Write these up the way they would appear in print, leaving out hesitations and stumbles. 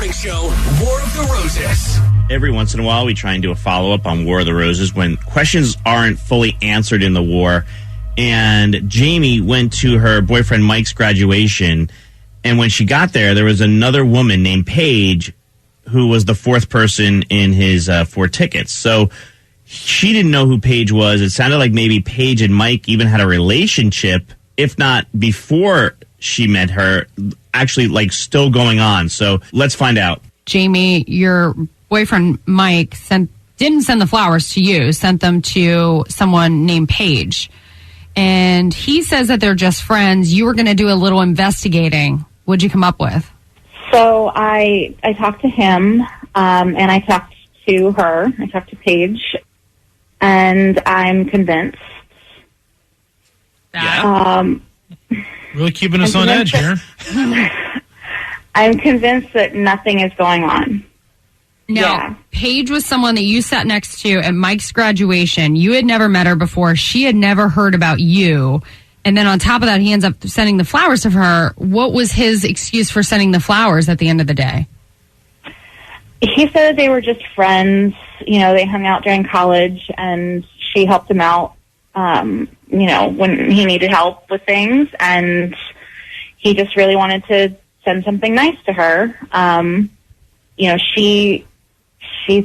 Morning Show, War of the Roses. Every once in a while, we try and do a follow-up on War of the Roses when questions aren't fully answered in the war. And Jamie went to her boyfriend Mike's graduation, and when she got there was another woman named Paige who was the fourth person in his 4 tickets. So she didn't know who Paige was. It sounded like maybe Paige and Mike even had a relationship, if not before she met her, actually like still going on. So let's find out. Jamie, your boyfriend Mike didn't send the flowers to you, sent them to someone named Paige. And he says that they're just friends. You were going to do a little investigating. What'd you come up with? So I talked to him, and I talked to her. I talked to Paige, and I'm convinced. Really keeping us on edge here. I'm convinced that nothing is going on. No, Paige was someone that you sat next to at Mike's graduation. You had never met her before. She had never heard about you. And then on top of that, he ends up sending the flowers to her. What was his excuse for sending the flowers at the end of the day? He said they were just friends. You know, they hung out during college, and she helped him out, you know, when he needed help with things. And he just really wanted to send something nice to her. You know, she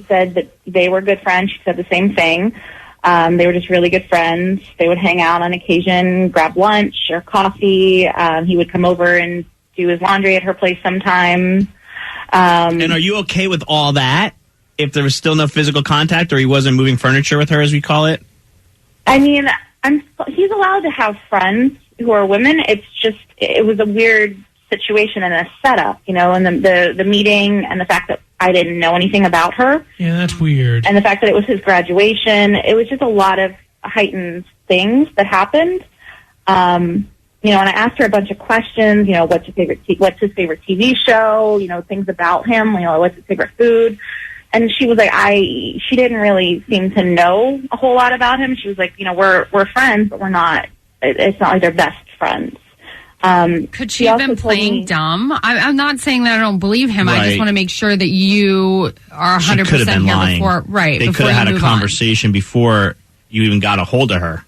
said that they were good friends. She said the same thing. They were just really good friends. They would hang out on occasion, grab lunch or coffee. He would come over and do his laundry at her place sometimes. And are you okay with all that? If there was still no physical contact, or he wasn't moving furniture with her, as we call it? I mean, he's allowed to have friends who are women. It's just, it was a weird situation and a setup, you know, and the meeting and the fact that I didn't know anything about her. Yeah, that's weird. And the fact that it was his graduation, it was just a lot of heightened things that happened. You know, and I asked her a bunch of questions, you know, what's his favorite TV show, you know, things about him, you know, what's his favorite food. And she was like, she didn't really seem to know a whole lot about him. She was like, you know, we're friends, but we're not, it's not like they're best friends. Could she have been playing dumb? I'm not saying that I don't believe him. Right. I just want to make sure that you are 100% here lying. before, right? They could have had a conversation before you even got a hold of her.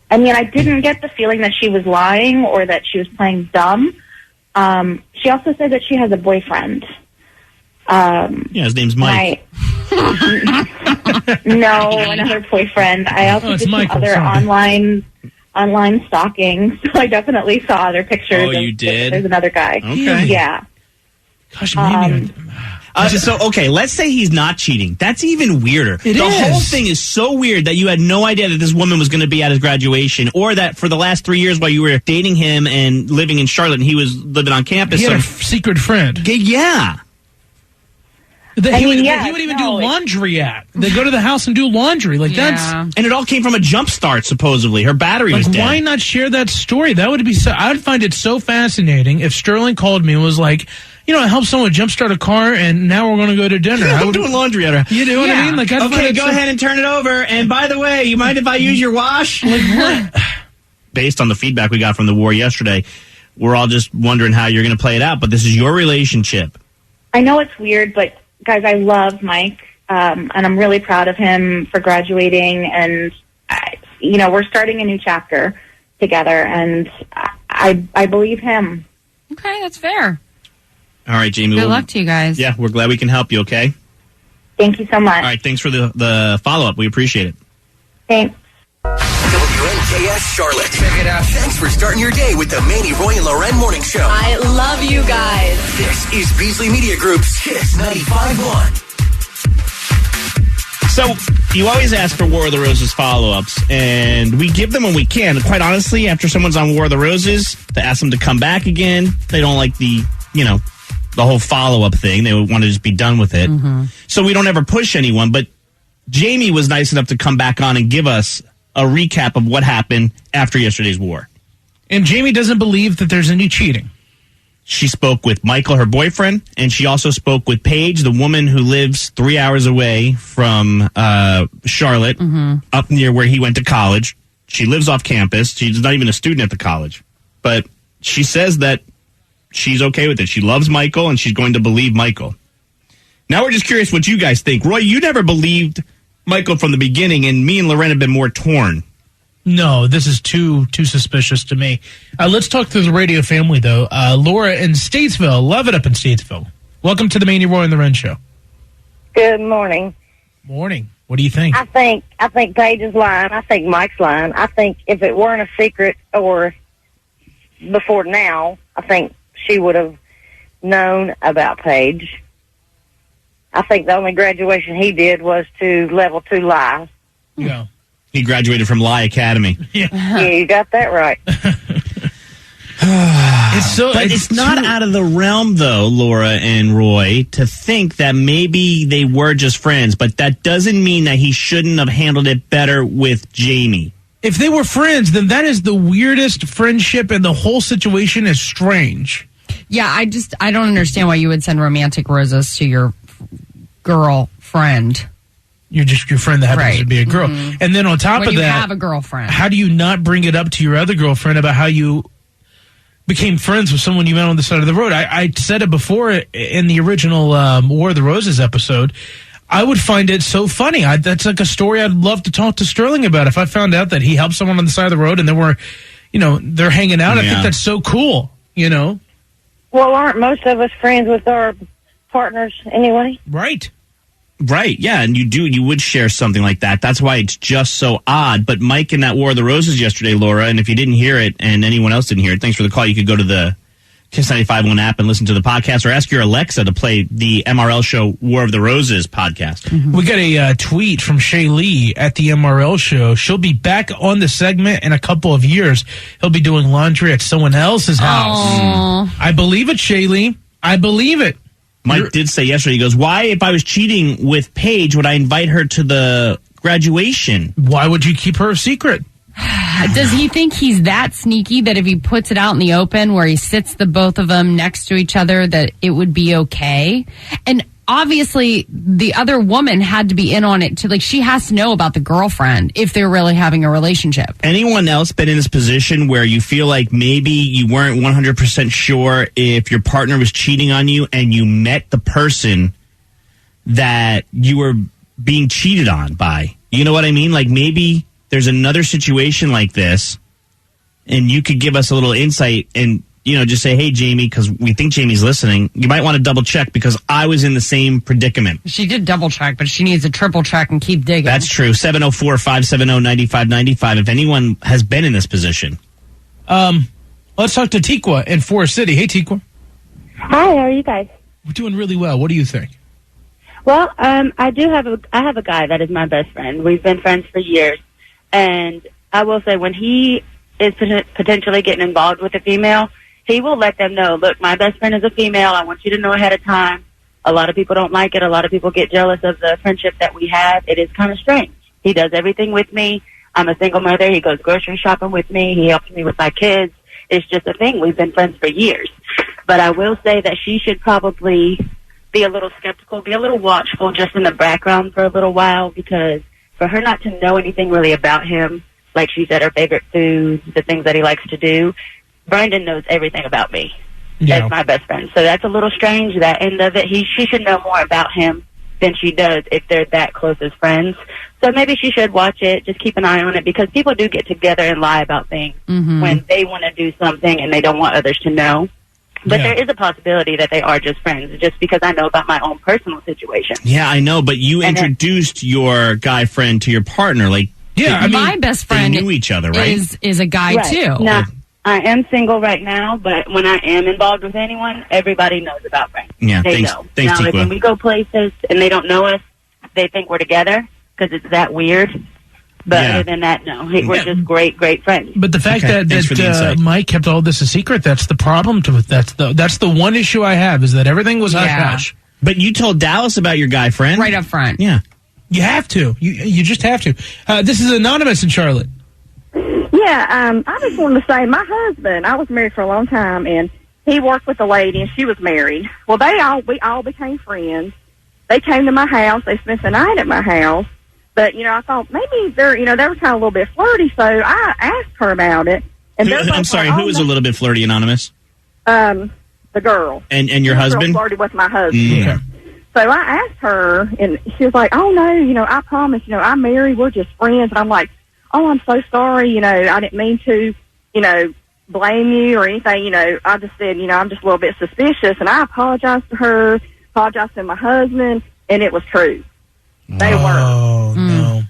I mean, I didn't get the feeling that she was lying or that she was playing dumb. She also said that she has a boyfriend. Yeah, his name's Mike. No, another boyfriend. I also did some other online stalking, so I definitely saw other pictures. Oh, you did? There's another guy. Okay. Yeah. Gosh, maybe. So, okay, let's say he's not cheating. That's even weirder. The whole thing is so weird that you had no idea that this woman was going to be at his graduation, or that for the last 3 years while you were dating him and living in Charlotte and he was living on campus. He had a secret friend. Yeah. He would even do laundry at. They go to the house and do laundry. Like that's, and it all came from a jump start. Supposedly, her battery was dead. Why not share that story? That would be. I would find it so fascinating if Sterling called me and was like, you know, I helped someone jumpstart a car, and now we're going to go to dinner. I'm doing laundry at her. You know what I mean? Like, okay, go ahead and turn it over. And by the way, you mind if I use your wash? Like what? Based on the feedback we got from the war yesterday, we're all just wondering how you're going to play it out. But this is your relationship. I know it's weird, but guys, I love Mike, and I'm really proud of him for graduating. And you know, we're starting a new chapter together, and I believe him. Okay, that's fair. All right, Jamie. Good luck to you guys. Yeah, we're glad we can help you, okay? Thank you so much. All right, thanks for the follow-up. We appreciate it. Thanks. WNKS Charlotte. Check it out. Thanks for starting your day with the Manny, Roy, and Loren Morning Show. I love you guys. This is Beasley Media Group's Kiss 95.1. So, you always ask for War of the Roses follow-ups, and we give them when we can. Quite honestly, after someone's on War of the Roses, to ask them to come back again, they don't like the whole follow-up thing. They want to just be done with it. Mm-hmm. So we don't ever push anyone, but Jamie was nice enough to come back on and give us a recap of what happened after yesterday's war. And Jamie doesn't believe that there's any cheating. She spoke with Michael, her boyfriend, and she also spoke with Paige, the woman who lives 3 hours away from Charlotte, up near where he went to college. She lives off campus. She's not even a student at the college. But she says that she's okay with it. She loves Michael, and she's going to believe Michael. Now we're just curious what you guys think. Roy, you never believed Michael from the beginning, and me and Loren have been more torn. No, this is too suspicious to me. Let's talk to the radio family, though. Laura in Statesville. Love it up in Statesville. Welcome to the Manny, Roy, and Loren show. Good morning. Morning. What do you think? I think Paige is lying. I think Mike's lying. I think if it weren't a secret or before now, I think she would have known about Paige. I think the only graduation he did was to level 2 lie. Yeah. He graduated from Lie Academy. Yeah, you got that right. It's not out of the realm, though, Laura and Roy, to think that maybe they were just friends, but that doesn't mean that he shouldn't have handled it better with Jamie. If they were friends, then that is the weirdest friendship, and the whole situation is strange. Yeah, I don't understand why you would send romantic roses to your girlfriend. You're just your friend that happens to be a girl. Mm-hmm. And then on top when of you that, have a girlfriend. How do you not bring it up to your other girlfriend about how you became friends with someone you met on the side of the road? I said it before in the original War of the Roses episode. I would find it so funny. That's like a story I'd love to talk to Sterling about. If I found out that he helped someone on the side of the road and they're hanging out, I think that's so cool, Well, aren't most of us friends with our partners anyway? Right, yeah, and you would share something like that. That's why it's just so odd. But Mike in that War of the Roses yesterday, Laura, and if you didn't hear it and anyone else didn't hear it, thanks for the call. You could go to the Kiss 95.1 app and listen to the podcast, or ask your Alexa to play the MRL show War of the Roses podcast. Mm-hmm. We got a tweet from Shay Lee at the MRL show. She'll be back on the segment in a couple of years. He'll be doing laundry at someone else's house. I believe it, Shay Lee. I believe it. Mike did say yesterday, he goes, why, if I was cheating with Paige, would I invite her to the graduation? Why would you keep her a secret? Does he think he's that sneaky that if he puts it out in the open where he sits the both of them next to each other, that it would be okay? And obviously the other woman had to be in on it too. Like, she has to know about the girlfriend if they're really having a relationship. Anyone else been in this position where you feel like maybe you weren't 100% sure if your partner was cheating on you and you met the person that you were being cheated on by? You know what I mean? Like, maybe there's another situation like this and you could give us a little insight and just say, hey, Jamie, because we think Jamie's listening. You might want to double check because I was in the same predicament. She did double check, but she needs to triple check and keep digging. That's true. 704-570-9595 if anyone has been in this position. Let's talk to Tikwa in Forest City. Hey, Tikwa. Hi, how are you guys? We're doing really well. What do you think? Well, I have a guy that is my best friend. We've been friends for years. And I will say, when he is potentially getting involved with a female, he will let them know, look, my best friend is a female. I want you to know ahead of time. A lot of people don't like it. A lot of people get jealous of the friendship that we have. It is kind of strange. He does everything with me. I'm a single mother. He goes grocery shopping with me. He helps me with my kids. It's just a thing. We've been friends for years. But I will say that she should probably be a little skeptical, be a little watchful just in the background for a little while, because for her not to know anything really about him, like she said, her favorite foods, the things that he likes to do, Brandon knows everything about me as my best friend. So that's a little strange, that end of it. She should know more about him than she does if they're that close as friends. So maybe she should watch it, just keep an eye on it, because people do get together and lie about things when they want to do something and they don't want others to know. But there is a possibility that they are just friends, just because I know about my own personal situation. Yeah, I know, but you introduced your guy friend to your partner. Like, my best friend they knew each other, right? is a guy too. Now, I am single right now, but when I am involved with anyone, everybody knows about Frank. Yeah, they thanks, know. Thanks, now, Tikwa. when we go places and they don't know us, they think we're together because it's that weird. But other than that, no. We're just great friends. But the fact that Mike kept all this a secret, that's the problem. That's the one issue I have, is that everything was hush-hush. But you told Dallas about your guy friend? Right up front. Yeah. You have to. You just have to. This is Anonymous in Charlotte. Yeah, I just wanted to say, my husband, I was married for a long time, and he worked with a lady, and she was married. Well, we all became friends. They came to my house. They spent the night at my house. But, I thought maybe they were kind of a little bit flirty, so I asked her about it. And I'm sorry, who was a little bit flirty, Anonymous? The the girl. And your The girl husband? flirted with my husband. Okay. So I asked her, and she was like, "Oh no, I promise, I'm married. We're just friends." And I'm like, "Oh, I'm so sorry. I didn't mean to, blame you or anything. I just said, I'm just a little bit suspicious." And I apologized to her, apologized to my husband, and it was true. They were. Oh no.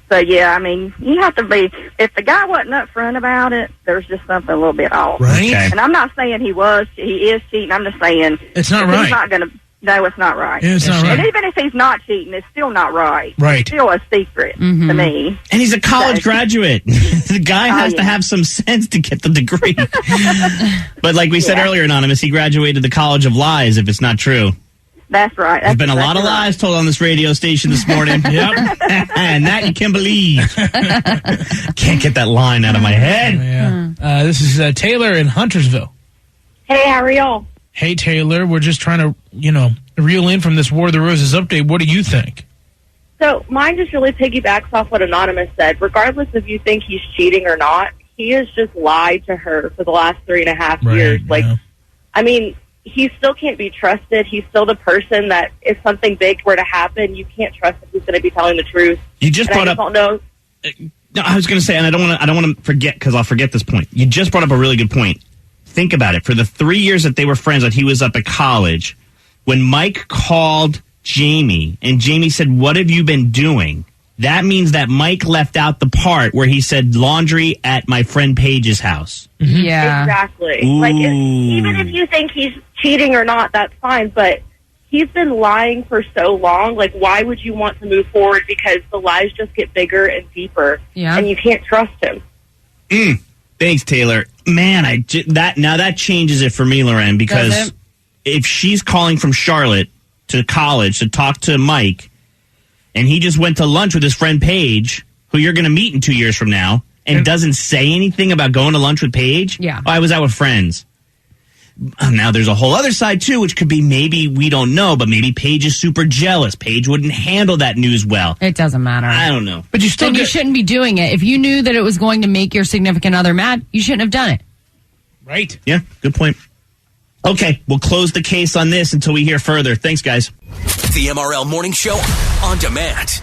So yeah, I mean, you have to be. If the guy wasn't upfront about it, there's just something a little bit off. Right. Okay. And I'm not saying he is cheating. I'm just saying It's not if right. He's not going to. No, it's not right. Yeah, it's not right. And even if he's not cheating, it's still not right. Right. It's still a secret to me. And he's a college graduate. The guy has to yeah. have some sense to get the degree. But like we said earlier, Anonymous, he graduated the College of Lies, if it's not true. That's right. There's been a lot of lies told on this radio station this morning. Yep. And that you can believe. Can't get that line out of my head. Yeah. This is Taylor in Huntersville. Hey, how are y'all? Hey, Taylor, we're just trying to, reel in from this War of the Roses update. What do you think? So mine just really piggybacks off what Anonymous said. Regardless if you think he's cheating or not, he has just lied to her for the last 3.5 years. I mean, he still can't be trusted. He's still the person that if something big were to happen, you can't trust that he's going to be telling the truth. You just brought up. Don't know. No, I was going to say, and I don't want to forget because I'll forget this point. You just brought up a really good point. Think about it. For the 3 years that they were friends, that he was up at college, when Mike called Jamie and Jamie said, "What have you been doing?" That means that Mike left out the part where he said laundry at my friend Paige's house. Yeah. Exactly. Ooh. Even if you think he's cheating or not, that's fine. But he's been lying for so long. Like, why would you want to move forward? Because the lies just get bigger and deeper, and you can't trust him. Thanks, Taylor. Man, that changes it for me, Loren, because if she's calling from Charlotte to college to talk to Mike, and he just went to lunch with his friend Paige, who you're going to meet in 2 years from now, and doesn't say anything about going to lunch with Paige. Yeah. Oh, I was out with friends. Now, there's a whole other side, too, which could be maybe we don't know, but maybe Paige is super jealous. Paige wouldn't handle that news well. It doesn't matter. I don't know. But you still you shouldn't be doing it. If you knew that it was going to make your significant other mad, you shouldn't have done it. Right. Yeah, good point. Okay, we'll close the case on this until we hear further. Thanks, guys. The MRL Morning Show on demand.